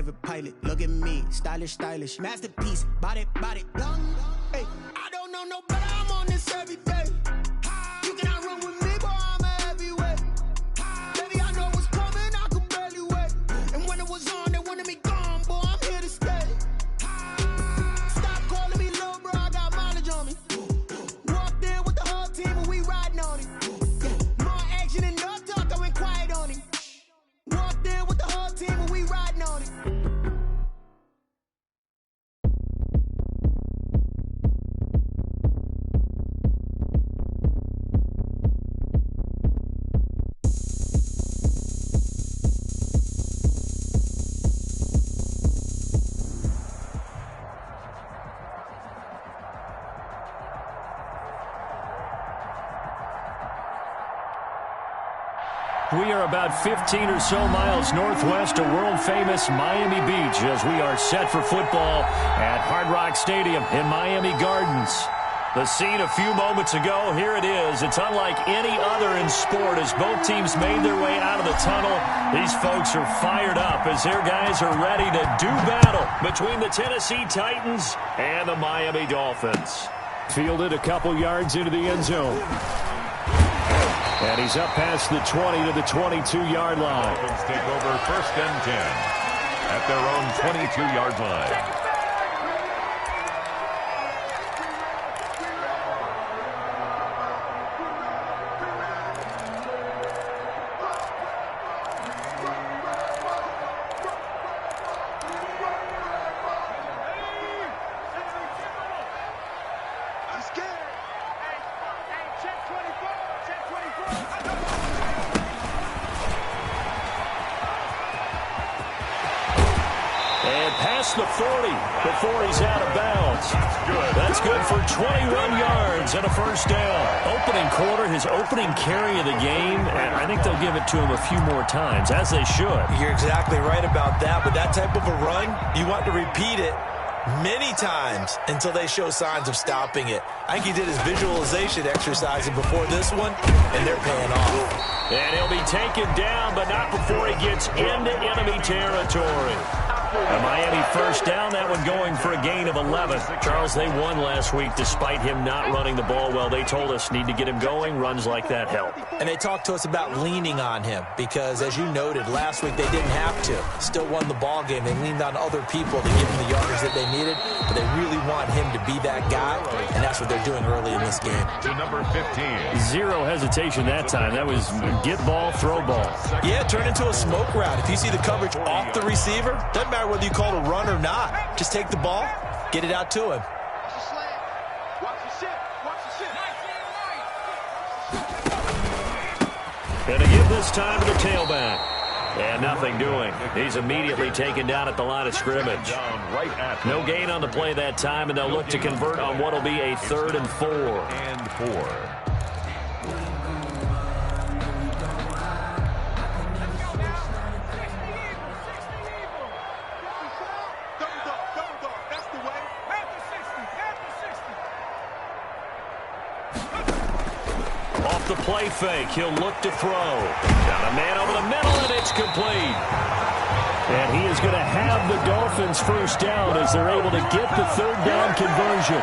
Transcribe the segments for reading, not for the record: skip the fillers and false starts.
private pilot. Look at me, stylish, stylish. Masterpiece, body, young. Hey, I don't know no better, I'm on this every day. You cannot run with me, boy, I'm a heavyweight. Baby, I know what's coming, I could barely wait. And when it was on, they wanted me gone, boy, I'm here to stay. Stop calling me little bro, I got mileage on me. Walked in with the whole team and we riding on it. More action and no talk, I went quiet on him. Walked in with the whole team and we riding on it. We are about 15 or so miles northwest of world-famous Miami Beach as we are set for football at Hard Rock Stadium in Miami Gardens. The scene a few moments ago, here it is. It's unlike any other in sport as both teams made their way out of the tunnel. These folks are fired up as their guys are ready to do battle between the Tennessee Titans and the Miami Dolphins. Fielded a couple yards into the end zone. And he's up past the 20 to the 22-yard line. Dolphins take over 1st and 10 at their own 22-yard line. The 40 before he's out of bounds. That's good for 21 yards and a first down. Opening quarter, his opening carry of the game, and I think they'll give it to him a few more times, as they should. You're exactly right about that, but that type of a run, you want to repeat it many times until they show signs of stopping it. I think he did his visualization exercise before this one, and they're paying off. And he'll be taken down, but not before he gets into enemy territory. A Miami first down, that one going for a gain of 11. Charles, they won last week despite him not running the ball well. They told us need to get him going. Runs like that help. And they talked to us about leaning on him because, as you noted, last week they didn't have to. Still won the ball game. They leaned on other people to give him the yardage that they needed, but they really want him to be that guy, and that's what they're doing early in this game. To number 15. Zero hesitation that time. That was get ball, throw ball. Yeah, turn into a smoke route. If you see the coverage off the receiver, doesn't matter whether you call it a run or not. Just take the ball, get it out to him. And to give this time to the tailback. And nothing doing. He's immediately taken down at the line of scrimmage. No gain on the play that time, and they'll look to convert on what will be a 3rd and 4. Off the play fake, he'll look to throw. Got a man over the middle, and it's complete. And he is going to have the Dolphins first down as they're able to get the 3rd down conversion.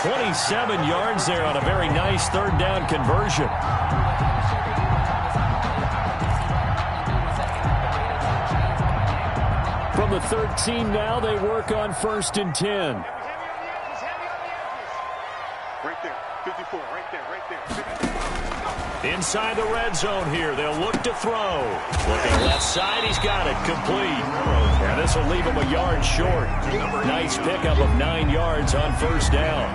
27 yards there on a very nice 3rd down conversion. From the 13 now, they work on 1st and 10. Right there, 54, right there. Inside the red zone here. They'll look to throw. Looking left side. He's got it. Complete. And this will leave him a yard short. Nice pickup of 9 yards on 1st down.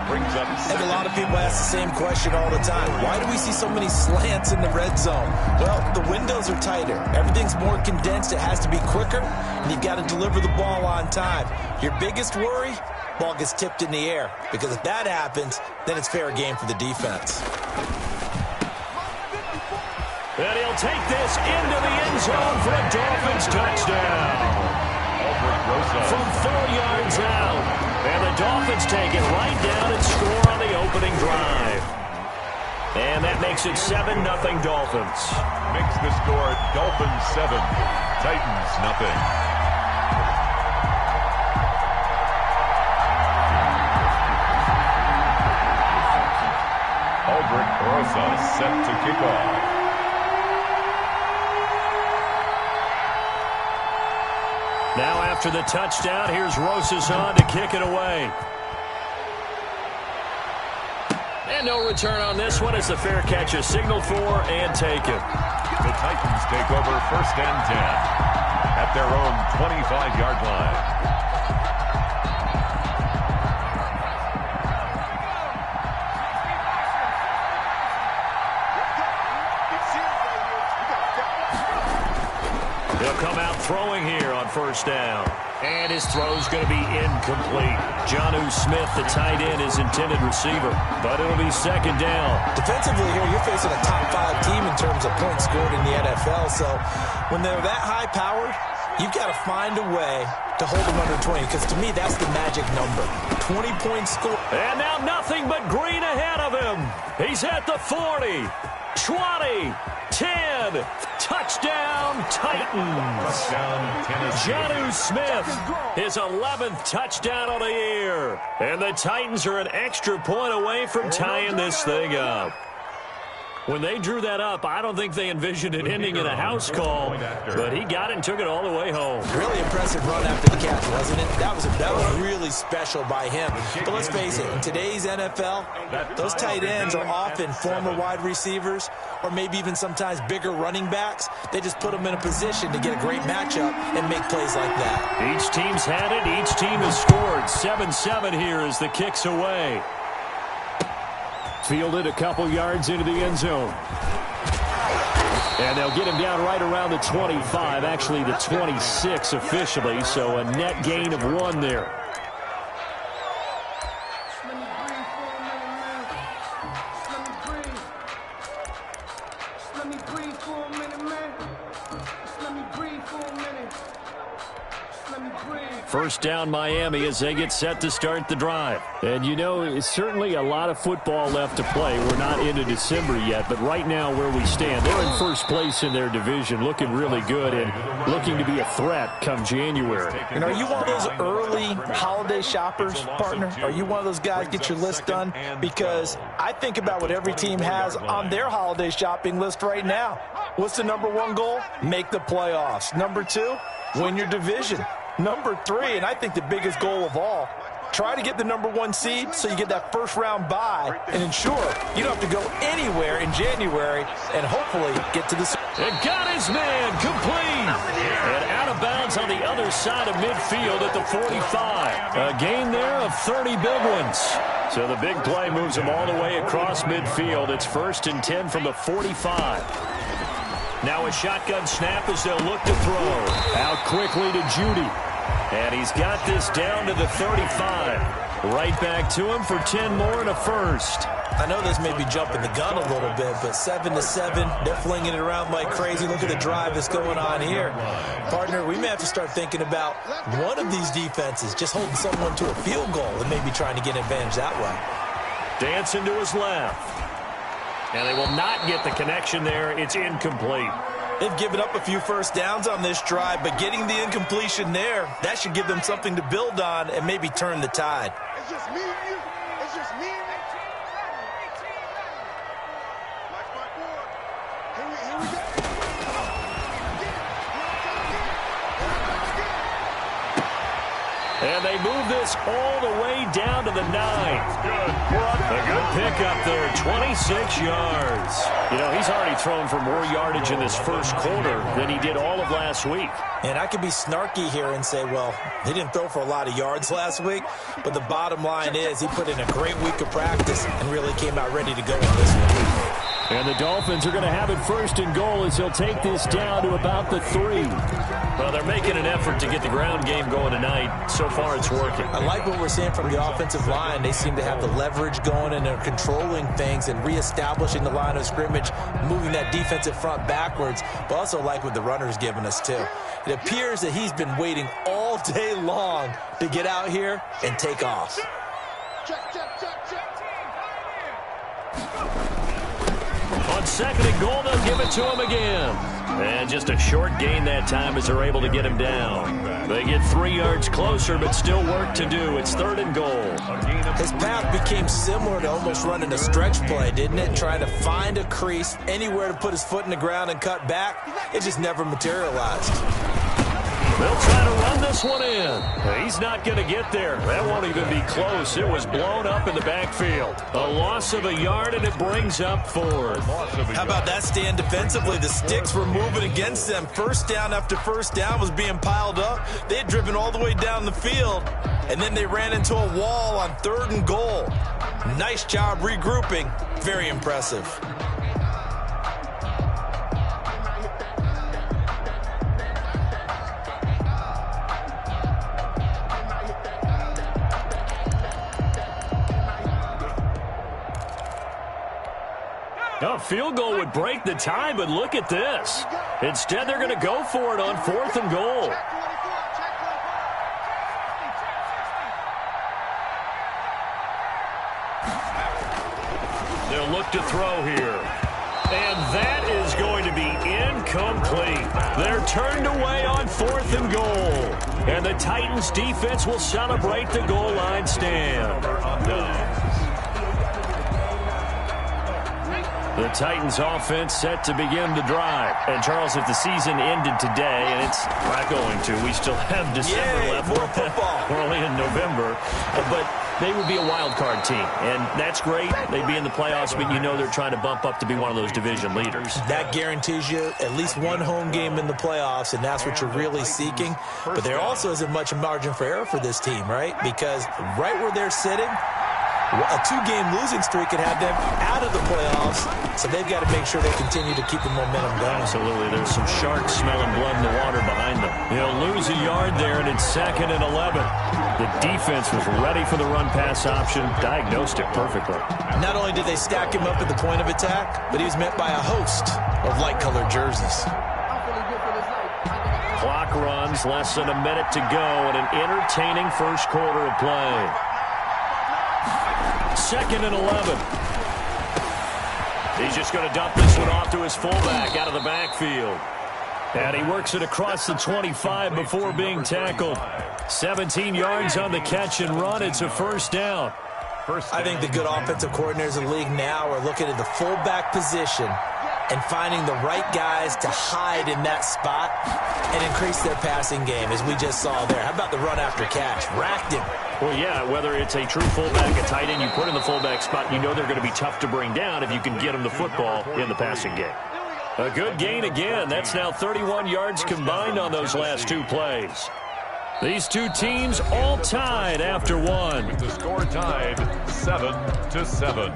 Brings up. And a lot of people ask the same question all the time. Why do we see so many slants in the red zone? Well, the windows are tighter. Everything's more condensed. It has to be quicker. And you've got to deliver the ball on time. Your biggest worry? Ball gets tipped in the air. Because if that happens, then it's fair game for the defense. And he'll take this into the end zone for a Dolphins touchdown. From 4 yards out. And the Dolphins take it right down and score on the opening drive. And that makes it 7-0 Dolphins. Makes the score Dolphins 7, Titans 0. Now after the touchdown, here's Rosas on to kick it away. And no return on this one as the fair catch is signaled for and taken. The Titans take over 1st and 10 at their own 25-yard line. He'll come out throwing here on 1st down. And his throw's going to be incomplete. Jonnu Smith, the tight end, is intended receiver. But it'll be 2nd down. Defensively here, you're facing a top 5 team in terms of points scored in the NFL. So when they're that high-powered, you've got to find a way to hold them under 20. Because to me, that's the magic number. 20 points scored. And now nothing but green ahead of him. He's at the 40, 20, 10. Touchdown, Titans. Touchdown, Tennessee. Jonnu Smith, his 11th touchdown of the year. And the Titans are an extra point away from tying this thing up. When they drew that up, I don't think they envisioned it ending in a house call, but he got it and took it all the way home. Really impressive run after the catch, wasn't it? That was really special by him. But let's face it, in today's NFL, those tight ends are often former wide receivers or maybe even sometimes bigger running backs. They just put them in a position to get a great matchup and make plays like that. Each team's had it. Each team has scored. 7-7 here as the kick's away. Fielded a couple yards into the end zone. And they'll get him down right around the 25, actually the 26 officially, so a net gain of 1 there. First down Miami as they get set to start the drive. And you know, it's certainly a lot of football left to play. We're not into December yet, but right now where we stand, they're in first place in their division, looking really good and looking to be a threat come January. And are you one of those early holiday shoppers, partner? Are you one of those guys get your list done? Because I think about what every team has on their holiday shopping list right now. What's the #1 goal? Make the playoffs. #2, win your division. #3, and I think the biggest goal of all, try to get the #1 seed so you get that first-round bye and ensure you don't have to go anywhere in January and hopefully get to the... And got his man complete. And out of bounds on the other side of midfield at the 45. A gain there of 30 big ones. So the big play moves him all the way across midfield. It's 1st and 10 from the 45. Now a shotgun snap as they'll look to throw. Out quickly to Judy. And he's got this down to the 35. Right back to him for 10 more and a first. I know this may be jumping the gun a little bit, but 7-7, they're flinging it around like crazy. Look at the drive that's going on here. Partner, we may have to start thinking about one of these defenses just holding someone to a field goal and maybe trying to get an advantage that way. Dancing to his left. And they will not get the connection there. It's incomplete. They've given up a few first downs on this drive, but getting the incompletion there, that should give them something to build on and maybe turn the tide. It's just me and you. It's just me and you. Like my boy. Here we go. And they move this all the way down to the 9. A good pickup there, 26 yards. You know, he's already thrown for more yardage in this first quarter than he did all of last week. And I could be snarky here and say, well, he didn't throw for a lot of yards last week, but the bottom line is he put in a great week of practice and really came out ready to go on this one. And the Dolphins are going to have it 1st and goal as they'll take this down to about the 3. Well, they're making an effort to get the ground game going tonight. So far, it's working. I like what we're seeing from the offensive line. They seem to have the leverage going and they're controlling things and reestablishing the line of scrimmage, moving that defensive front backwards, but also like what the runner's giving us, too. It appears that he's been waiting all day long to get out here and take off. Check. On 2nd and goal, they'll give it to him again. And just a short gain that time as they're able to get him down. They get 3 yards closer, but still work to do. It's 3rd and goal. His path became similar to almost running a stretch play, didn't it? Trying to find a crease, anywhere to put his foot in the ground and cut back. It just never materialized. They'll try to run this one in. He's not going to get there. That won't even be close. It was blown up in the backfield. A loss of a yard, and it brings up fourth. How about that stand defensively? The sticks were moving against them. First down after first down was being piled up. They had driven all the way down the field, and then they ran into a wall on 3rd and goal. Nice job regrouping. Very impressive. A field goal would break the tie, but look at this. Instead, they're going to go for it on 4th and goal. They'll look to throw here. And that is going to be incomplete. They're turned away on 4th and goal. And the Titans defense will celebrate the goal line stand. The Titans offense set to begin the drive. And, Charles, if the season ended today, and it's not going to, we still have December left. More football. We're only in November. But they would be a wild card team. And that's great. They'd be in the playoffs, but you know they're trying to bump up to be one of those division leaders. That guarantees you at least one home game in the playoffs, and that's what you're really seeking. But there also isn't much margin for error for this team, right? Because right where they're sitting, a 2-game losing streak could have them out of the playoffs, so they've got to make sure they continue to keep the momentum going. Absolutely. There's some sharks smelling blood in the water behind them. He'll lose a yard there, and it's 2nd and 11. The defense was ready for the run-pass option, diagnosed it perfectly. Not only did they stack him up at the point of attack, but he was met by a host of light-colored jerseys. Clock runs, less than a minute to go, and an entertaining first quarter of play. 2nd and 11. He's just going to dump this one off to his fullback out of the backfield. And he works it across the 25 before being tackled. 17 yards on the catch and run. It's a first down. I think the good offensive coordinators in the league now are looking at the fullback position and finding the right guys to hide in that spot and increase their passing game, as we just saw there. How about the run after catch? Racked him. Well, yeah, whether it's a true fullback, a tight end, you put in the fullback spot, you know they're going to be tough to bring down if you can get them the football in the passing game. A good gain again. That's now 31 yards combined on those last 2 plays. These two teams all tied after one. With the score tied 7-7.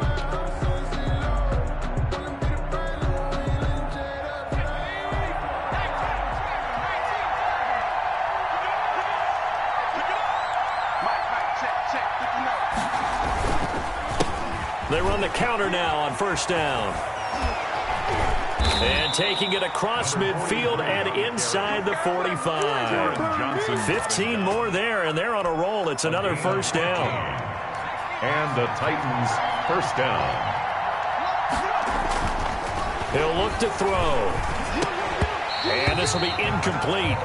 They run the counter now on first down. And taking it across midfield and inside the 45. 15 more there, and they're on a roll. It's another first down. And the Titans first down. He'll look to throw. And this will be incomplete.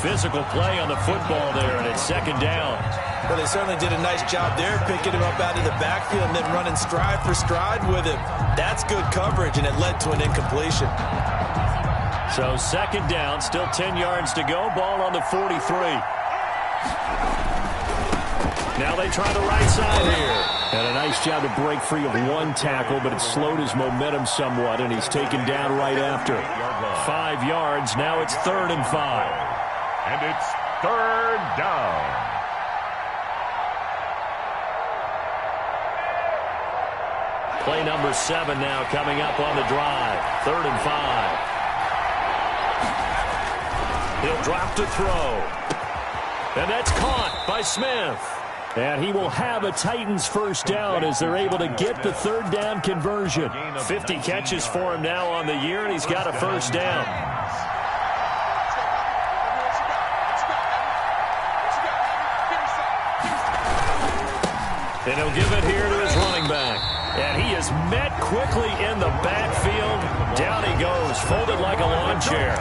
Physical play on the football there, and it's 2nd down. Well, they certainly did a nice job there, picking him up out of the backfield and then running stride for stride with him. That's good coverage, and it led to an incompletion. So 2nd down, still 10 yards to go. Ball on the 43. Now they try the right side here. And a nice job to break free of one tackle, but it slowed his momentum somewhat, and he's taken down right after. 5 yards. Now it's 3rd and 5. And it's 3rd down. Play number 7 now coming up on the drive. 3rd and 5. He'll drop to throw. And that's caught by Smith. And he will have a Titans first down as they're able to get the 3rd down conversion. 50 catches for him now on the year, and he's got a first down. And he'll give it here to his running back. And he is met quickly in the backfield. Down he goes, folded like a lawn chair.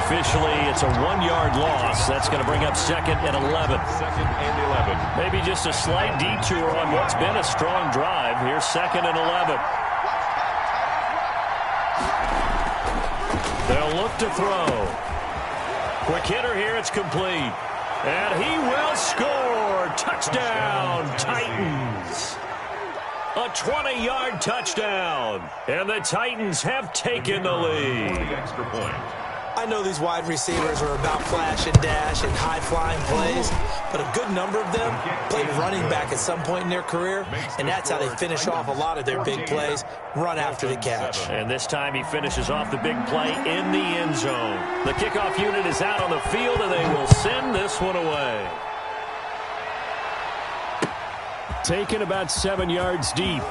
Officially, it's a 1-yard loss. That's going to bring up 2nd and 11. 2nd and 11. Maybe just a slight detour on what's been a strong drive. Here's 2nd and 11. They'll look to throw. Quick hitter here, it's complete. And he will score. Touchdown, Titans. A 20-yard touchdown. And the Titans have taken the lead. Extra point. I know these wide receivers are about flash and dash and high-flying plays, but a good number of them played running back at some point in their career, and that's how they finish off a lot of their big plays, run after the catch. And this time he finishes off the big play in the end zone. The kickoff unit is out on the field, and they will send this one away. Taken about 7 yards deep.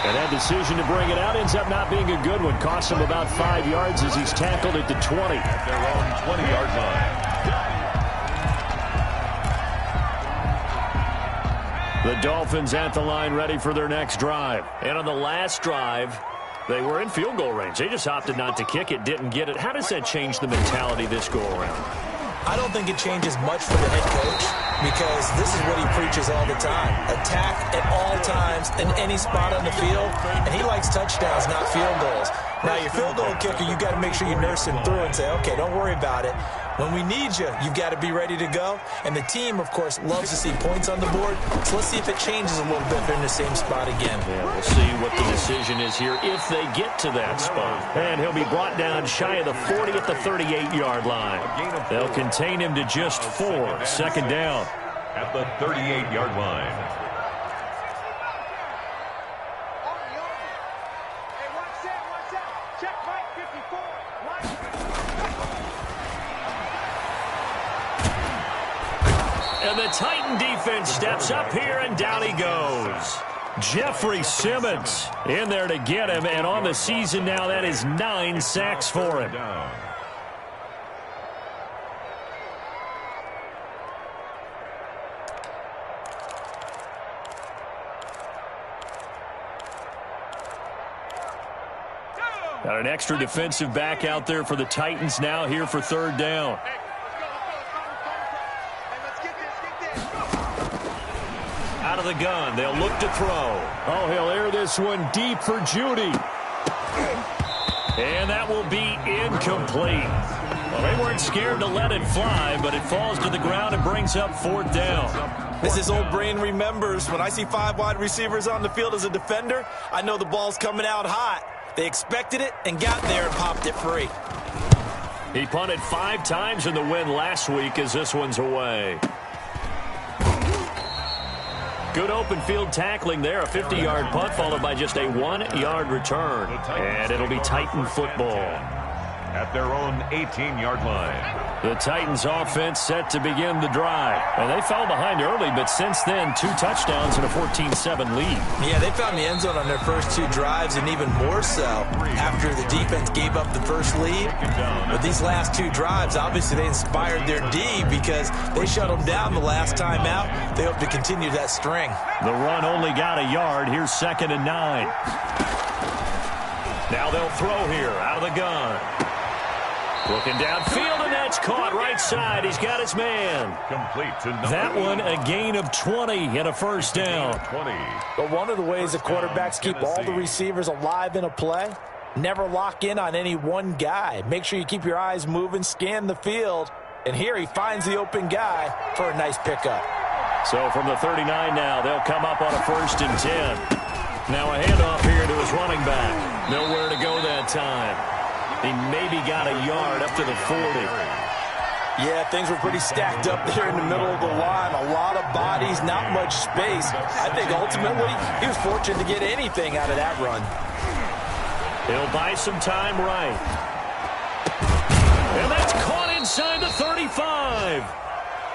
And that decision to bring it out ends up not being a good one. Costs him about 5 yards as he's tackled at the 20. At their own 20-yard line. The Dolphins at the line ready for their next drive. And on the last drive, they were in field goal range. They just opted not to kick it, didn't get it. How does that change the mentality this go-around? I don't think it changes much for the head coach because this is what he preaches all the time. Attack at all times in any spot on the field, and he likes touchdowns, not field goals. Now, your field goal kicker, you got to make sure you nurse him through and say, okay, don't worry about it. When we need you, you've got to be ready to go. And the team, of course, loves to see points on the board. So let's see if it changes a little bit. They're in the same spot again. Yeah, we'll see what the decision is here if they get to that spot. And he'll be brought down shy of the 40 at the 38-yard line. They'll contain him to just 4. Second down. At the 38-yard line. And the Titan defense steps up here, and down he goes. Jeffrey Simmons in there to get him, and on the season now, that is 9 sacks for him. Got an extra defensive back out there for the Titans now here for third down. Out of the gun, they'll look to throw. Oh, he'll air this one deep for Judy. And that will be incomplete. Well, they weren't scared to let it fly, but it falls to the ground and brings up fourth down. As his old brain remembers, when I see 5 wide receivers on the field as a defender, I know the ball's coming out hot. They expected it and got there and popped it free. He punted 5 times in the win last week as this one's away. Good open field tackling there. A 50-yard punt followed by just a 1-yard return. And it'll be Titan football. At their own 18-yard line. The Titans offense set to begin the drive. And they fell behind early, but since then, 2 touchdowns and a 14-7 lead. Yeah, they found the end zone on their first 2 drives, and even more so after the defense gave up the first lead. But these last 2 drives, obviously they inspired their D because they shut them down the last time out. They hope to continue that string. The run only got a yard. Here's 2nd and 9. Now they'll throw here out of the gun. Looking downfield, and that's caught right side. He's got his man. Complete to number that one, a gain of 20 and a first down. 20. But one of the ways the quarterbacks keep all the receivers alive in a play, never lock in on any one guy. Make sure you keep your eyes moving, scan the field. And here he finds the open guy for a nice pickup. So from the 39 now, they'll come up on a 1st and 10. Now a handoff here to his running back. Nowhere to go that time. He maybe got a yard up to the 40. Yeah, things were pretty stacked up there in the middle of the line. A lot of bodies, not much space. I think ultimately he was fortunate to get anything out of that run. He'll buy some time right. And that's caught inside the 35.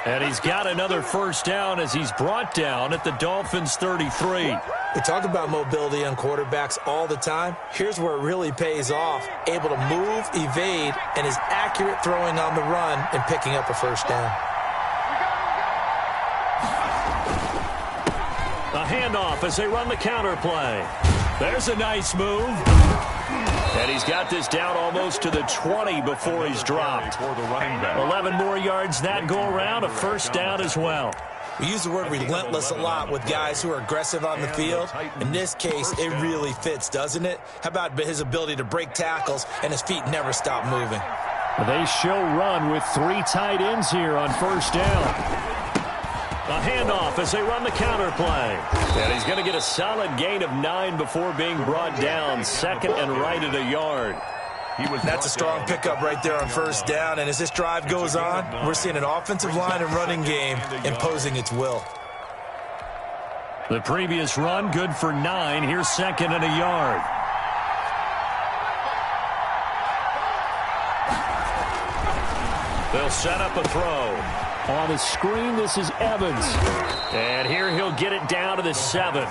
And he's got another first down as he's brought down at the Dolphins' 33. We talk about mobility on quarterbacks all the time. Here's where it really pays off. Able to move, evade, and is accurate throwing on the run and picking up a first down. A handoff as they run the counter play. There's a nice move. And he's got this down almost to the 20 before he's dropped. 11 more yards that go around, a first down as well. We use the word relentless a lot with guys who are aggressive on the field. In this case, it really fits, doesn't it? How about his ability to break tackles and his feet never stop moving? They show run with 3 tight ends here on first down. A handoff as they run the counter play. And he's going to get a solid gain of 9 before being brought down. Second and right at a yard. That's a strong pickup right there on first down. And as this drive goes on, we're seeing an offensive line and running game imposing its will. The previous run, good for 9. Here's second and a yard. They'll set up a throw. On the screen, this is Evans. And here he'll get it down to the 7.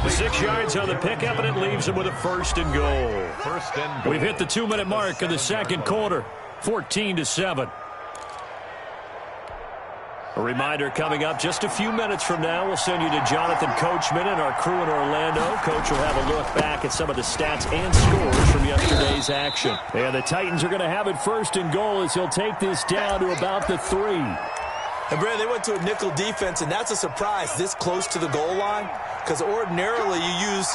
6 yards on the pickup, and it leaves him with a first and goal. We've hit the 2-minute mark of the second quarter, 14-7. A reminder coming up just a few minutes from now. We'll send you to Jonathan Coachman and our crew in Orlando. Coach will have a look back at some of the stats and scores from yesterday's action. And the Titans are going to have it first and goal as he'll take this down to about the 3. And, Brad, they went to a nickel defense, and that's a surprise this close to the goal line because ordinarily you use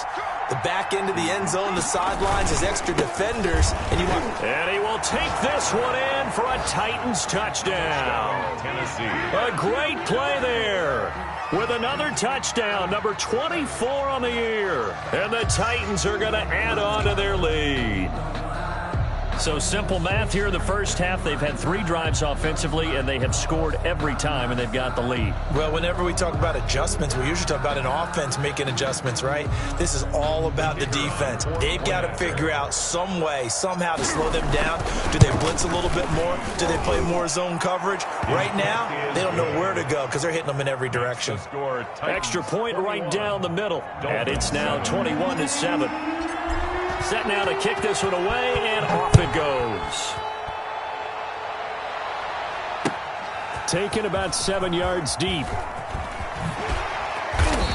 the back end of the end zone, the sidelines as extra defenders. And he will take this one in for a Titans touchdown. Tennessee. A great play there with another touchdown, number 24 on the year. And the Titans are going to add on to their lead. So simple math here in the first half. They've had 3 drives offensively, and they have scored every time, and they've got the lead. Well, whenever we talk about adjustments, we usually talk about an offense making adjustments, right? This is all about the defense. They've got to figure out some way, somehow to slow them down. Do they blitz a little bit more? Do they play more zone coverage? Right now, they don't know where to go because they're hitting them in every direction. Extra point right down the middle, and it's now 21-7. Set now to kick this one away, and off it goes. Taken about 7 yards deep.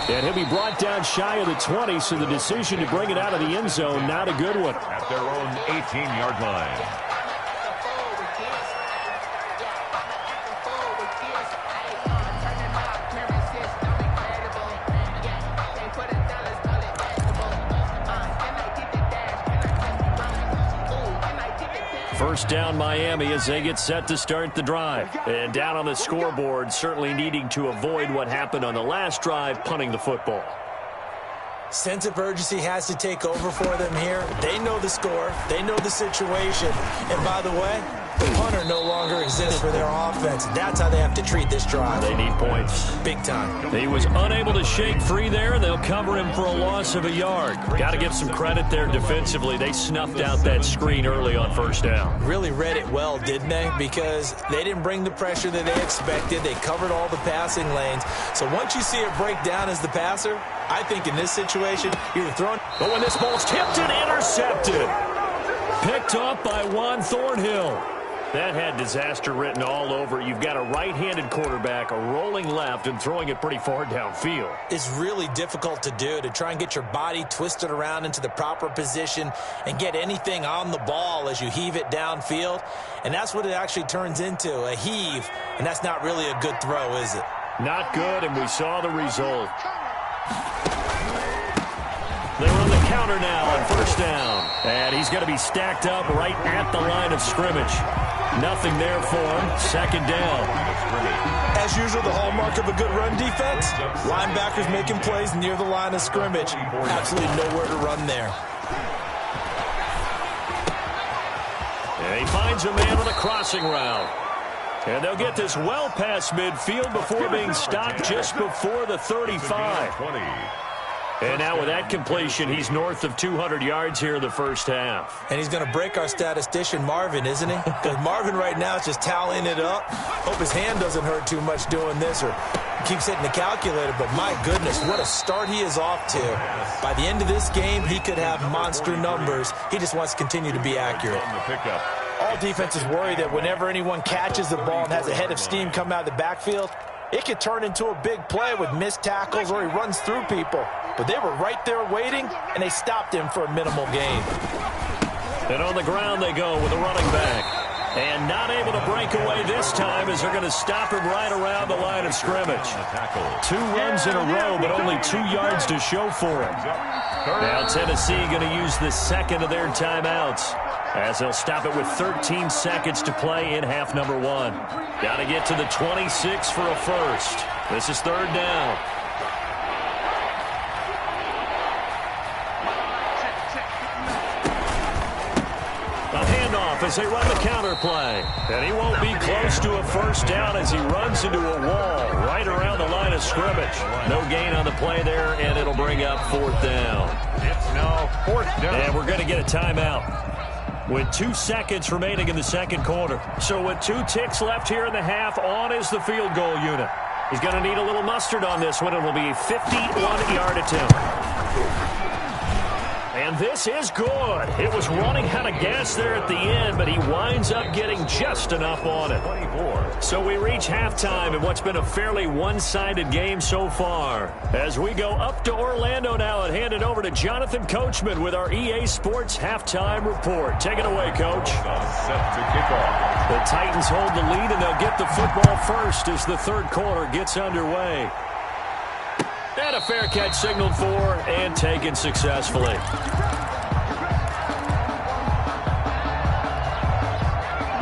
And he'll be brought down shy of the 20, so the decision to bring it out of the end zone, not a good one. At their own 18-yard line. First down Miami as they get set to start the drive. And down on the scoreboard, certainly needing to avoid what happened on the last drive, punting the football. Sense of urgency has to take over for them here. They know the score. They know the situation. And by the way, the punter no longer exists for their offense. That's how they have to treat this drive. They need points. Big time. He was unable to shake free there. They'll cover him for a loss of a yard. Got to give some credit there defensively. They snuffed out that screen early on first down. Really read it well, didn't they? Because they didn't bring the pressure that they expected. They covered all the passing lanes. So once you see it break down as the passer, I think in this situation, you're throwing. But when this ball's tipped and intercepted. Picked up by Juan Thornhill. That had disaster written all over. You've got a right-handed quarterback, a rolling left, and throwing it pretty far downfield. It's really difficult to do, to try and get your body twisted around into the proper position and get anything on the ball as you heave it downfield. And that's what it actually turns into, a heave. And that's not really a good throw, is it? Not good, and we saw the result. They run the counter now on first down. And he's going to be stacked up right at the line of scrimmage. Nothing there for him. Second down. As usual, the hallmark of a good run defense, linebackers making plays near the line of scrimmage. Absolutely nowhere to run there. And he finds a man on a crossing route. And they'll get this well past midfield before being stopped just before the 35. And now with that completion, he's north of 200 yards here in the first half. And he's going to break our statistician, Marvin, isn't he? Because Marvin right now is just tallying it up. Hope his hand doesn't hurt too much doing this or keeps hitting the calculator. But my goodness, what a start he is off to. By the end of this game, he could have monster numbers. He just wants to continue to be accurate. All defenses worry that whenever anyone catches the ball and has a head of steam come out of the backfield, it could turn into a big play with missed tackles or he runs through people. But they were right there waiting, and they stopped him for a minimal gain. And on the ground they go with a running back. And not able to break away this time as they're going to stop him right around the line of scrimmage. 2 runs in a row, but only 2 yards to show for him. Now Tennessee going to use the second of their timeouts. as they'll stop it with 13 seconds to play in half number one. Got to get to the 26 for a first. This is third down. A handoff as they run the counter play. And he won't be close to a first down as he runs into a wall right around the line of scrimmage. No gain on the play there, and it'll bring up fourth down. It's now fourth down. And we're going to get a timeout with 2 seconds remaining in the second quarter. So with 2 ticks left here in the half, on is the field goal unit. He's going to need a little mustard on this one. It will be a 51-yard attempt. And this is good. It was running out of gas there at the end, but he winds up getting just enough on it. 24. So we reach halftime in what's been a fairly one-sided game so far. As we go up to Orlando now and hand it over to Jonathan Coachman with our EA Sports Halftime Report. Take it away, Coach. Set to kick off. The Titans hold the lead, and they'll get the football first as the third quarter gets underway. And a fair catch signaled for and taken successfully.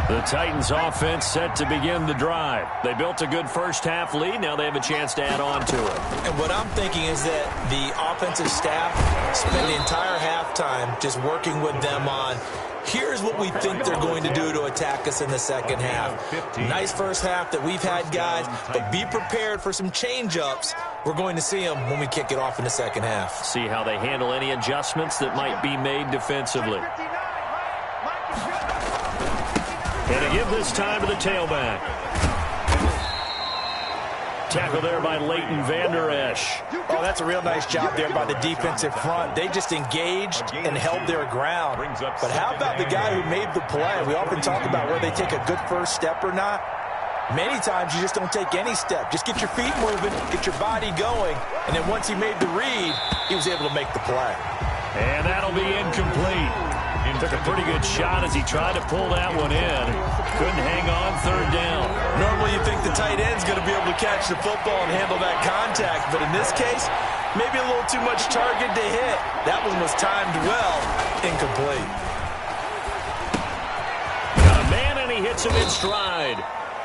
The Titans offense set to begin the drive. They built a good first half lead. Now they have a chance to add on to it. And what I'm thinking is that the offensive staff spent the entire halftime just working with them on, here's what we think they're going to do to attack us in the second half. Nice first half that we've had, guys, but be prepared for some change-ups. We're going to see them when we kick it off in the second half. See how they handle any adjustments that might be made defensively. And to give this time to the tailback. Tackle there by Leighton Vander Esch. Oh, that's a real nice job there by the defensive front. They just engaged and held their ground. But how about the guy who made the play? We often talk about whether they take a good first step or not. Many times you just don't take any step. Just get your feet moving, get your body going, and then once he made the read, he was able to make the play. And that'll be incomplete. He took a pretty good shot as he tried to pull that one in. Couldn't hang on third down. Normally you think the tight end's going to be able to catch the football and handle that contact, but in this case, maybe a little too much target to hit. That one was timed well, incomplete. Got a man and he hits him in stride.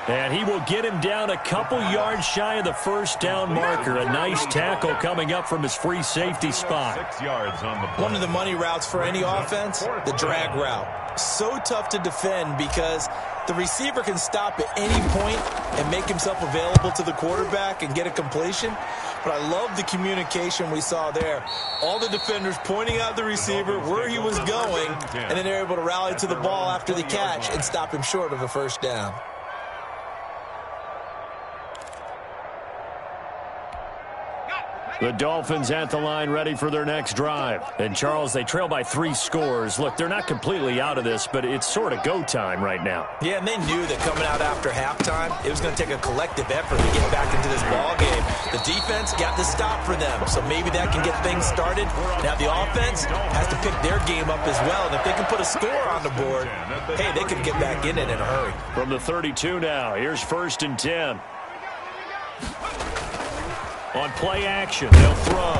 And he will get him down a couple yards shy of the first down marker. A nice tackle coming up from his free safety spot. 6 yards on the play. One of the money routes for any offense, the drag route. So tough to defend because the receiver can stop at any point and make himself available to the quarterback and get a completion. But I love the communication we saw there. All the defenders pointing out the receiver where he was going, and then they're able to rally to the ball after the catch and stop him short of a first down. The Dolphins at the line ready for their next drive. And, Charles, they trail by 3 scores. Look, they're not completely out of this, but it's sort of go time right now. Yeah, and they knew that coming out after halftime, it was going to take a collective effort to get back into this ball game. The defense got the stop for them, so maybe that can get things started. Now the offense has to pick their game up as well, and if they can put a score on the board, hey, they can get back in it in a hurry. From the 32 now, here's 1st and 10. On play action, they'll throw.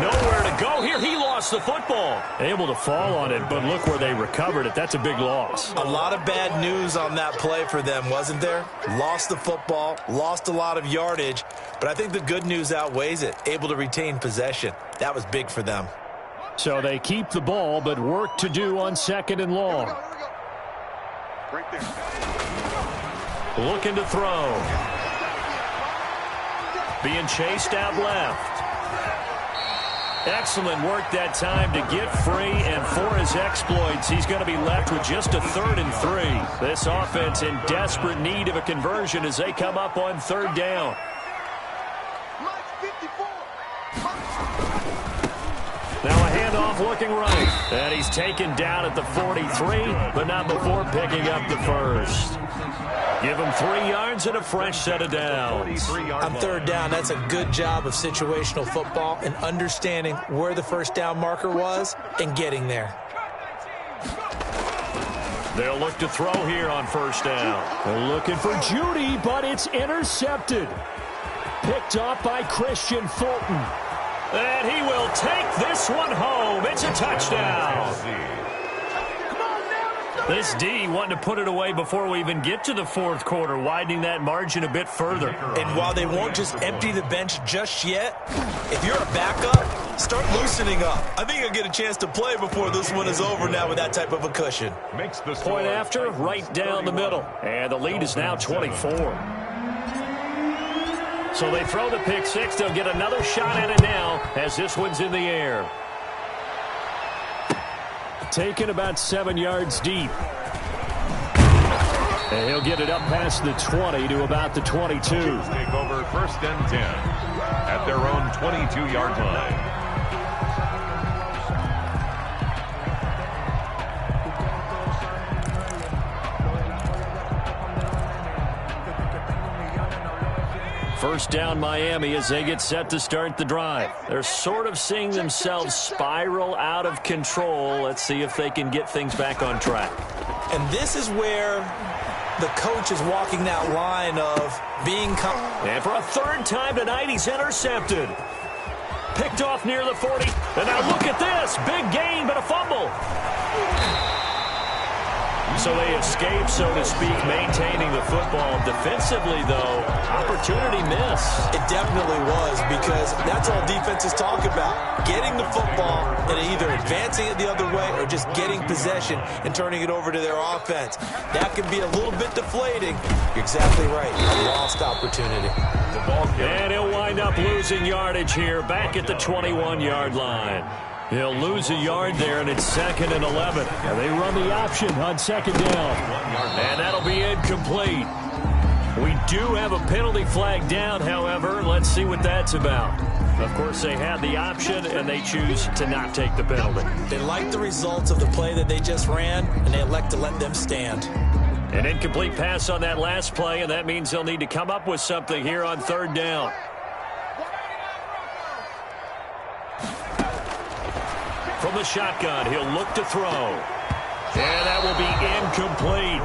Nowhere to go here. He lost the football. Able to fall on it, but look where they recovered it. That's a big loss. A lot of bad news on that play for them, wasn't there? Lost the football, lost a lot of yardage, but I think the good news outweighs it. Able to retain possession. That was big for them. So they keep the ball, but work to do on 2nd and long. Right there. Looking to throw. Being chased out left. Excellent work that time to get free, and for his exploits, he's going to be left with just a 3rd and 3. This offense in desperate need of a conversion as they come up on 3rd down. Now a handoff looking right. And he's taken down at the 43, but not before picking up the first. Give him 3 yards and a fresh set of downs. On 3rd down, that's a good job of situational football and understanding where the first down marker was and getting there. They'll look to throw here on 1st down. They're looking for Judy, but it's intercepted. Picked up by Christian Fulton. And he will take this one home. It's a touchdown. This D wanting to put it away before we even get to the fourth quarter, widening that margin a bit further. And while they won't just empty the bench just yet, if you're a backup, start loosening up. I think you'll get a chance to play before this one is over now with that type of a cushion. Makes the Point after, right down the middle. And the lead is now 24. So they throw the pick six. They'll get another shot at it now as this one's in the air. Taken about 7 yards deep. And he'll get it up past the 20 to about the 22. Take over 1st and 10 at their own 22-yard line. First down Miami as they get set to start the drive. They're sort of seeing themselves spiral out of control. Let's see if they can get things back on track. And this is where the coach is walking that line of being... And for a third time tonight, he's intercepted. Picked off near the 40. And now look at this. Big gain, but a fumble. So they escape, so to speak, maintaining the football. Defensively, though, opportunity miss. It definitely was, because that's all defenses talk about. Getting the football and either advancing it the other way or just getting possession and turning it over to their offense. That can be a little bit deflating. You're exactly right. A lost opportunity. And he'll wind up losing yardage here back at the 21-yard line. He'll lose a yard there, and it's 2nd and 11. And they run the option on 2nd down. And that'll be incomplete. We do have a penalty flag down, however. Let's see what that's about. Of course, they had the option, and they choose to not take the penalty. They like the results of the play that they just ran, and they elect to let them stand. An incomplete pass on that last play, and that means they'll need to come up with something here on 3rd down. From the shotgun, he'll look to throw. And that will be incomplete.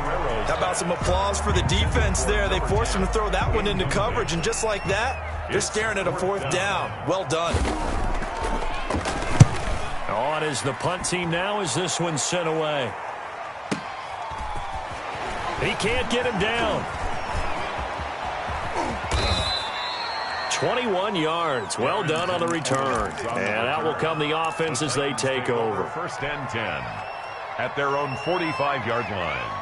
How about some applause for the defense there? They forced him to throw that one into coverage, and just like that, they're staring at a 4th down. Well done. On is the punt team now as this one's sent away. He can't get him down. 21 yards. Well done on the return. And out will come the offense as they take over. 1st and 10 at their own 45-yard line.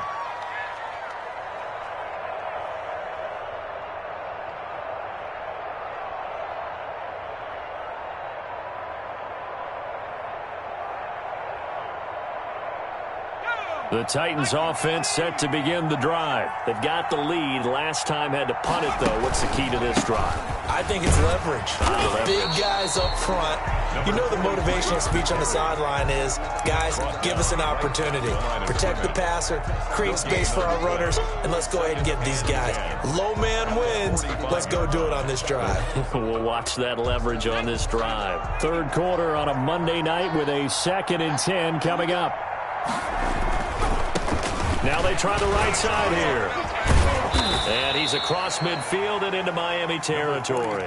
The Titans offense set to begin the drive. They've got the lead. Last time had to punt it, though. What's the key to this drive? I think it's leverage. Big guys up front. You know the motivational speech on the sideline is, guys, give us an opportunity. Protect the passer, create space for our runners, and let's go ahead and get these guys. Low man wins. Let's go do it on this drive. We'll watch that leverage on this drive. 3rd quarter on a Monday night with a 2nd and 10 coming up. Now they try the right side here. And he's across midfield and into Miami territory.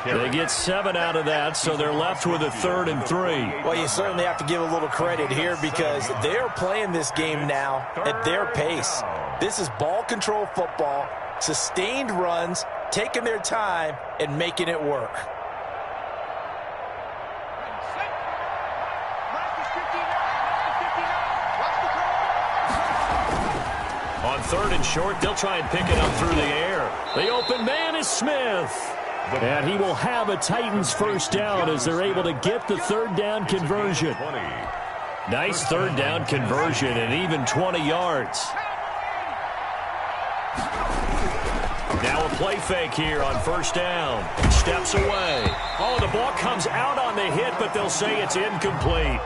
They get 7 out of that, so they're left with a 3rd and 3. Well, you certainly have to give a little credit here because they're playing this game now at their pace. This is ball control football, sustained runs, taking their time, and making it work. On 3rd and short, they'll try and pick it up through the air. The open man is Smith. And he will have a Titans 1st down as they're able to get the 3rd down conversion. Nice 3rd down conversion and even 20 yards. Now a play fake here on 1st down. Steps away. Oh, the ball comes out on the hit, but they'll say it's incomplete.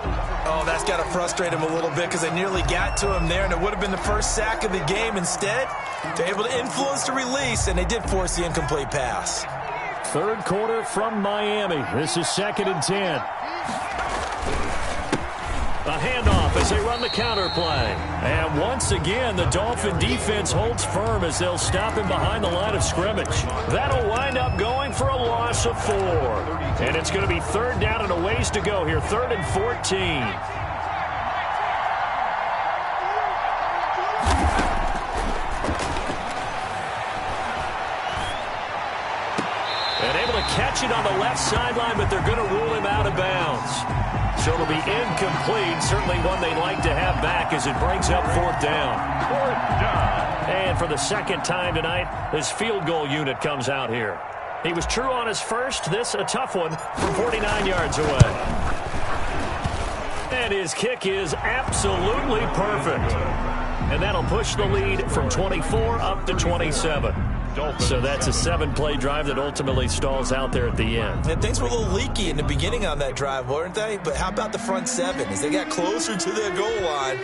Oh, that's got to frustrate him a little bit because they nearly got to him there, and it would have been the first sack of the game. Instead, they're able to influence the release, and they did force the incomplete pass. 3rd quarter from Miami. This is 2nd and 10. A handoff as they run the counter play. And once again, the Dolphin defense holds firm as they'll stop him behind the line of scrimmage. That'll wind up going for a loss of 4. And it's going to be 3rd down and a ways to go here. 3rd and 14. And able to catch it on the left sideline, but they're going to rule him out of bounds. So it'll be incomplete. Certainly one they'd like to have back as it brings up 4th down. 4th down. And for the second time tonight, his field goal unit comes out here. He was true on his first. This a tough one from 49 yards away. And his kick is absolutely perfect. And that'll push the lead from 24 up to 27. So that's a 7-play drive that ultimately stalls out there at the end. And things were a little leaky in the beginning on that drive, weren't they? But how about the front 7? As they got closer to their goal line,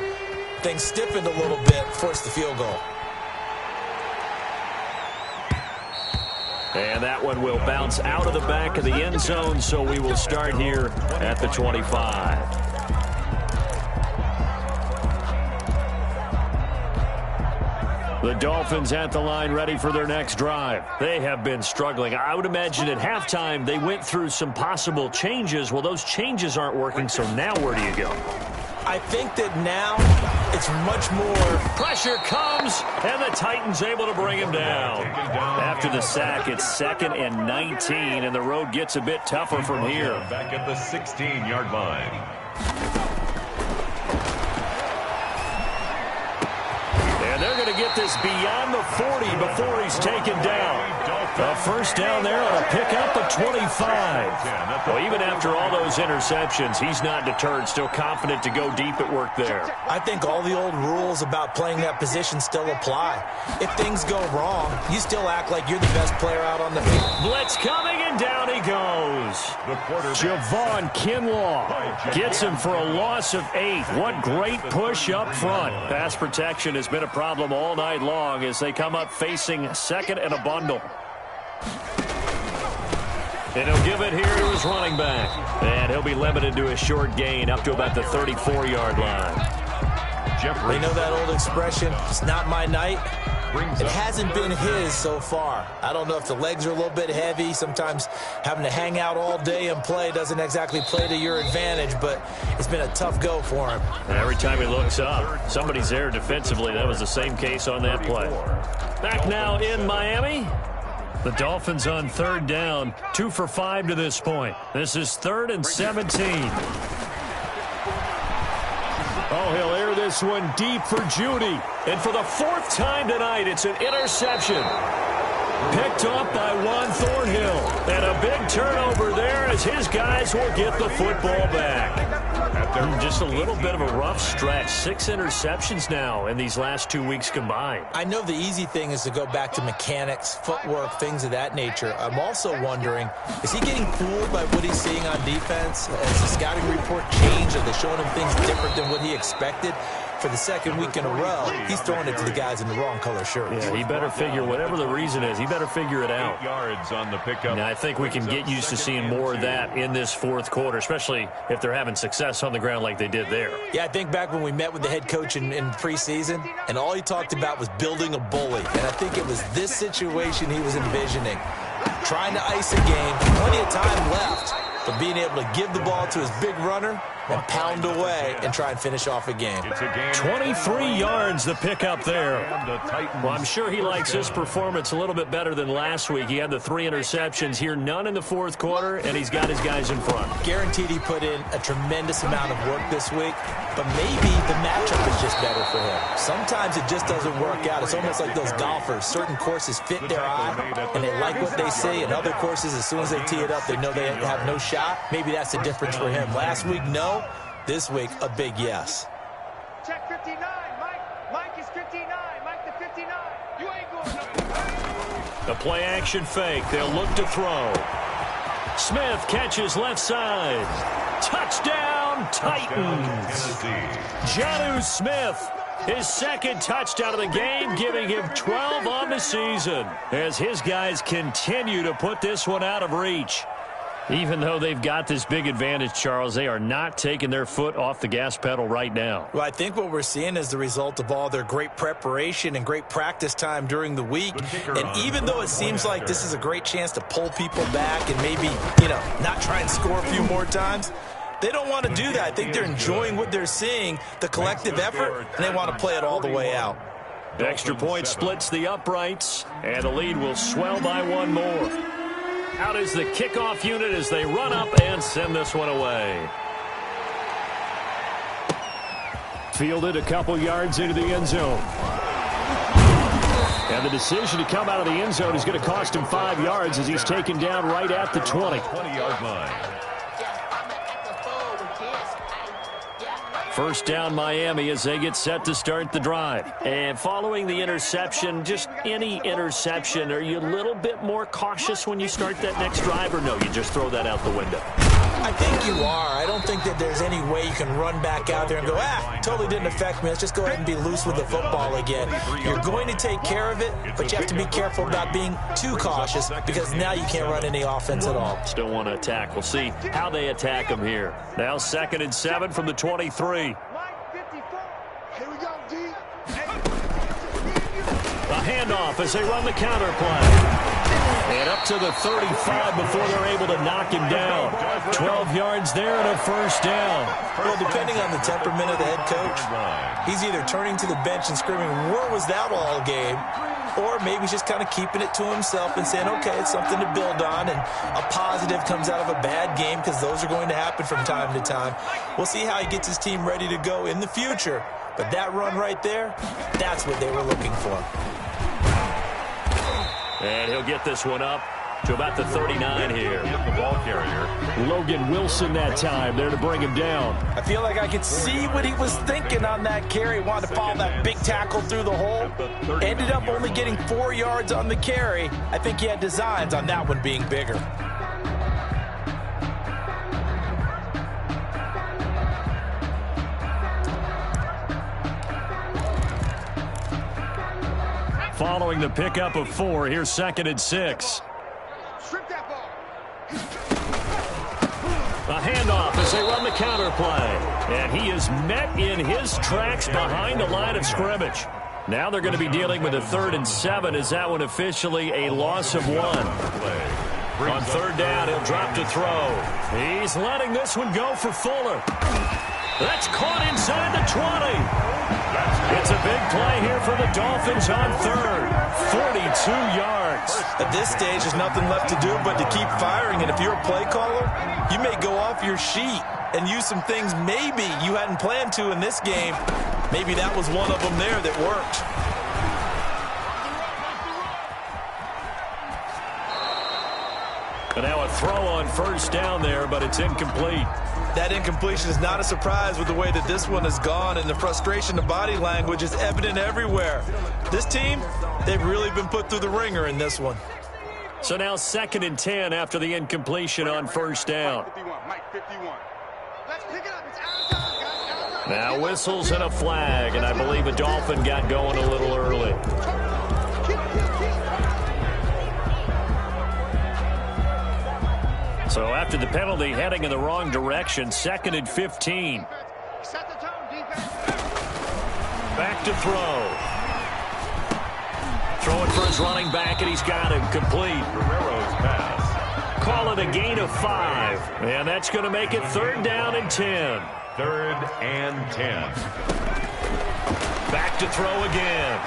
things stiffened a little bit, forced the field goal. And that one will bounce out of the back of the end zone, so we will start here at the 25. The Dolphins at the line ready for their next drive. They have been struggling. I would imagine at halftime they went through some possible changes. Well, those changes aren't working, so now where do you go? I think that now it's much more. Pressure comes, and the Titans able to bring him down. After the sack, it's 2nd and 19, and the road gets a bit tougher from here. Back at the 16-yard line. They're going to get this beyond the 40 before he's taken down. A first down there on a pickup of 25. Well, even after all those interceptions, he's not deterred, still confident to go deep at work there. I think all the old rules about playing that position still apply. If things go wrong, you still act like you're the best player out on the field. Blitz coming, and down he goes. Javon Kinlaw gets him for a loss of 8. What great push up front. Pass protection has been a problem all night long as they come up facing 2nd and a bundle. And he'll give it here to his running back. And he'll be limited to a short gain up to about the 34-yard line. They know that old expression, it's not my night. It hasn't been his so far. I don't know if the legs are a little bit heavy. Sometimes having to hang out all day and play doesn't exactly play to your advantage, but it's been a tough go for him. And every time he looks up, somebody's there defensively. That was the same case on that play. Back now in Miami. The Dolphins on 3rd down, 2 for 5 to this point. This is 3rd and 17. Oh, he'll air this one deep for Judy. And for the 4th time tonight, it's an interception. Picked off by Juan Thornhill. And a big turnover there as his guys will get the football back. Just a little bit of a rough stretch. 6 interceptions now in these last 2 weeks combined. I know the easy thing is to go back to mechanics, footwork, things of that nature. I'm also wondering, is he getting fooled by what he's seeing on defense? Has the scouting report changed? Are they showing him things different than what he expected? For the 2nd week in a row, he's throwing it to the guys in the wrong color shirts. Yeah, he better figure, whatever the reason is, he better figure it out. 8 yards on the pickup. Now, I think we can get used to seeing more of that in this 4th quarter, especially if they're having success on the ground like they did there. Yeah, I think back when we met with the head coach in preseason, and all he talked about was building a bully. And I think it was this situation he was envisioning. Trying to ice a game, plenty of time left, but being able to give the ball to his big runner and pound away and try and finish off a game. 23 yards the pickup there. Well, I'm sure he likes his performance a little bit better than last week. He had the 3 interceptions here, none in the 4th quarter, and he's got his guys in front. Guaranteed he put in a tremendous amount of work this week, but maybe the matchup is just better for him. Sometimes it just doesn't work out. It's almost like those golfers. Certain courses fit their eye, and they like what they see, and other courses, as soon as they tee it up, they know they have no shot. Maybe that's the difference for him. Last week, no. This week, a big yes. Check 59, Mike. Mike is 59. Mike the 59. You ain't going The play action fake. They'll look to throw. Smith catches left side. Touchdown, Titans. Jonnu Smith, his 2nd touchdown of the game, giving him 12 on the season as his guys continue to put this one out of reach. Even though they've got this big advantage, Charles, they are not taking their foot off the gas pedal right now. Well, I think what we're seeing is the result of all their great preparation and great practice time during the week. And even though it seems like this is a great chance to pull people back and maybe, not try and score a few more times, they don't want to do that. I think they're enjoying what they're seeing, the collective effort, and they want to play it all the way out. The extra point splits the uprights, and the lead will swell by 1 more. Out is the kickoff unit as they run up and send this one away. Fielded a couple yards into the end zone. And the decision to come out of the end zone is going to cost him 5 yards as he's taken down right at the 20. 20-yard line. First down Miami as they get set to start the drive. And following the interception, just any interception, are you a little bit more cautious when you start that next drive, or no, you just throw that out the window? I think you are. I don't think that there's any way you can run back out there and go, totally didn't affect me. Let's just go ahead and be loose with the football again. You're going to take care of it, but you have to be careful about being too cautious because now you can't run any offense at all. Still want to attack. We'll see how they attack him here. Now 2nd and 7 from the 23. Mike 54. Here we go, D. A handoff as they run the counter play. And up to the 35 before they're able to knock him down. 12 yards there and a first down. Well, depending on the temperament of the head coach, he's either turning to the bench and screaming, where was that all game? Or maybe he's just kind of keeping it to himself and saying, okay, it's something to build on, and a positive comes out of a bad game because those are going to happen from time to time. We'll see how he gets his team ready to go in the future. But that run right there, that's what they were looking for. And he'll get this one up to about the 39 here. The ball carrier. Logan Wilson that time there to bring him down. I feel like I could see what he was thinking on that carry. Wanted to follow that big tackle through the hole. Ended up only getting 4 yards on the carry. I think he had designs on that one being bigger. Following the pickup of 4, here's 2nd and 6. Strip that ball. A handoff as they run the counter play. And he is met in his tracks behind the line of scrimmage. Now they're going to be dealing with a 3rd and 7 as that one officially a loss of 1. On 3rd down, he'll drop to throw. He's letting this one go for Fuller. That's caught inside the 20. It's a big play here for the Dolphins on 3rd. 42 yards. At this stage, there's nothing left to do but to keep firing. And if you're a play caller, you may go off your sheet and use some things maybe you hadn't planned to in this game. Maybe that was one of them there that worked. And now a throw on 1st down there, but it's incomplete. That incompletion is not a surprise with the way that this one has gone, and the frustration of body language is evident everywhere. This team, they've really been put through the ringer in this one. So now 2nd and 10 after the incompletion on 1st down. Mike 51. Let's pick it up. It's outside, guys. Now whistles and a flag, and I believe a Dolphin got going a little early. So after the penalty, heading in the wrong direction, 2nd and 15. Set the tone, defense. Back to throw. Throwing for his running back, and he's got him complete. Guerrero's pass. Call it a gain of 5. And that's going to make it 3rd down and 10. 3rd and 10. Back to throw again.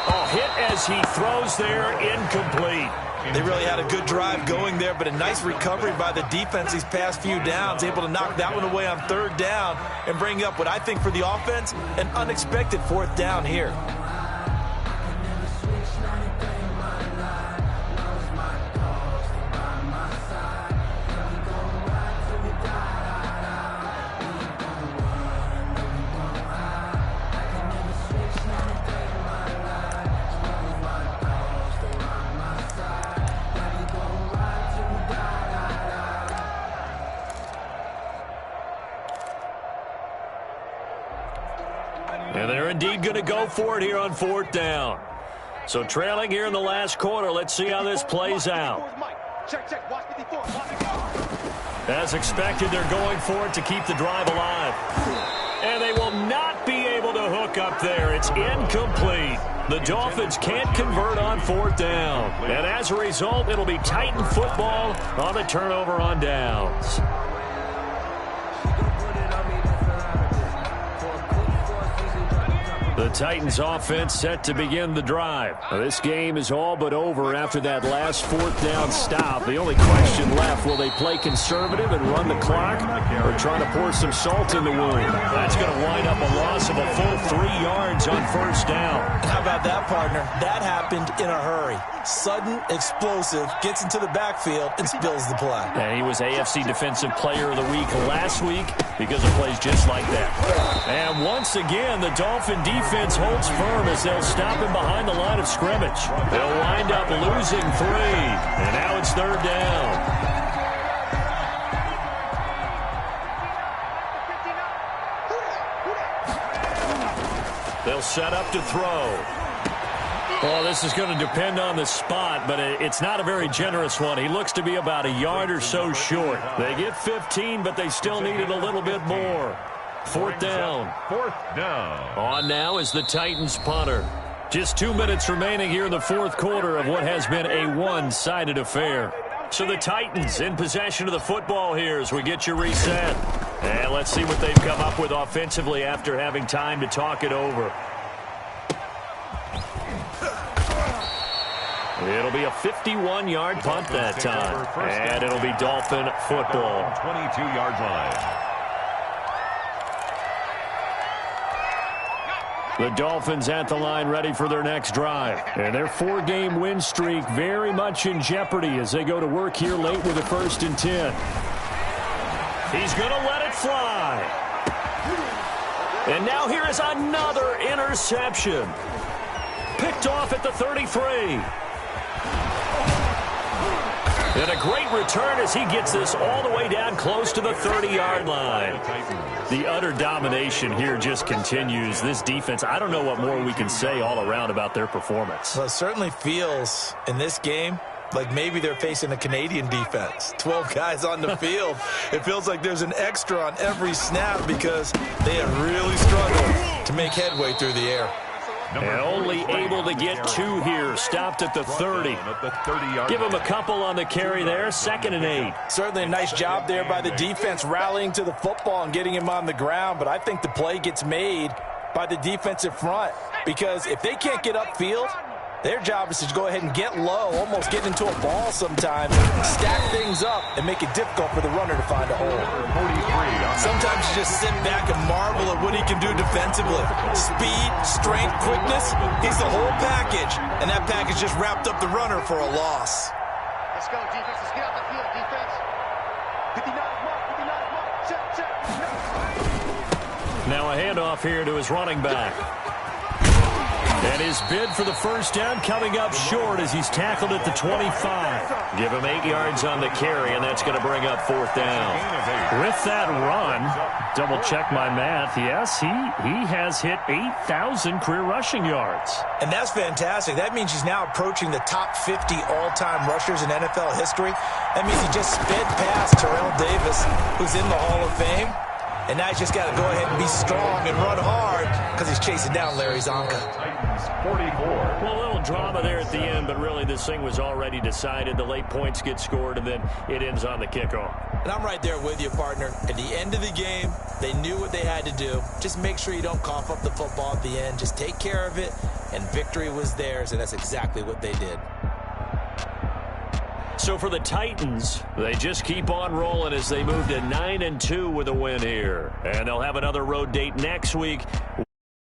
Oh, hit as he throws there, incomplete. They really had a good drive going there, but a nice recovery by the defense these past few downs, able to knock that one away on 3rd down and bring up what I think for the offense, an unexpected 4th down here. And they're indeed going to go for it here on 4th down. So trailing here in the last quarter. Let's see how this plays out. Check. Watch 54. As expected, they're going for it to keep the drive alive. And they will not be able to hook up there. It's incomplete. The Dolphins can't convert on 4th down. And as a result, it'll be Titan football on the turnover on downs. The Titans offense set to begin the drive. Now, this game is all but over after that last fourth down stop. The only question left, will they play conservative and run the clock or try to pour some salt in the wound? That's going to wind up a loss of a full 3 yards on first down. How about that, partner? That happened in a hurry. Sudden, explosive, gets into the backfield and spills the play. And he was AFC Defensive Player of the Week last week because of plays just like that. And once again, the Dolphin defense holds firm as they'll stop him behind the line of scrimmage. They'll wind up losing 3, and now it's third down. They'll set up to throw. Well, this is going to depend on the spot, but it's not a very generous one. He looks to be about a yard or so short. They get 15, but they still needed a little bit more. Fourth down. On now is the Titans punter. Just 2 minutes remaining here in the fourth quarter of what has been a one-sided affair. So the Titans in possession of the football here as we get you reset. And let's see what they've come up with offensively after having time to talk it over. It'll be a 51-yard punt that time. And it'll be Dolphin football. 22-yard line. The Dolphins at the line ready for their next drive. And their 4-game win streak very much in jeopardy as they go to work here late with a 1st and 10. He's going to let it fly. And now here is another interception. Picked off at the 33. And a great return as he gets this all the way down close to the 30-yard line. The utter domination here just continues. This defense, I don't know what more we can say all around about their performance. Well, it certainly feels in this game like maybe they're facing a Canadian defense. 12 guys on the field. It feels like there's an extra on every snap because they have really struggled to make headway through the air. And only able to get 2 here. Stopped at the 30. Give him a couple on the carry there. 2nd and 8. Certainly a nice job there by the defense rallying to the football and getting him on the ground. But I think the play gets made by the defensive front because if they can't get upfield, their job is to go ahead and get low, almost get into a ball sometimes, stack things up, and make it difficult for the runner to find a hole. Sometimes you just sit back and marvel at what he can do defensively. Speed, strength, quickness, he's the whole package. And that package just wrapped up the runner for a loss. Let's go, defense. Let's get out the field, defense. 59 mark, 59 mark. Check. Now a handoff here to his running back. And his bid for the first down coming up short as he's tackled at the 25. Give him 8 yards on the carry, and that's going to bring up 4th down. With that run, double check my math, yes, he has hit 8,000 career rushing yards. And that's fantastic. That means he's now approaching the top 50 all-time rushers in NFL history. That means he just sped past Terrell Davis, who's in the Hall of Fame. And now he's just got to go ahead and be strong and run hard because he's chasing down Larry Zonka. 44. Well, a little drama there at the end, but really this thing was already decided. The late points get scored, and then it ends on the kickoff. And I'm right there with you, partner. At the end of the game, they knew what they had to do. Just make sure you don't cough up the football at the end. Just take care of it, and victory was theirs, and that's exactly what they did. So for the Titans, they just keep on rolling as they move to 9-2 with a win here. And they'll have another road date next week.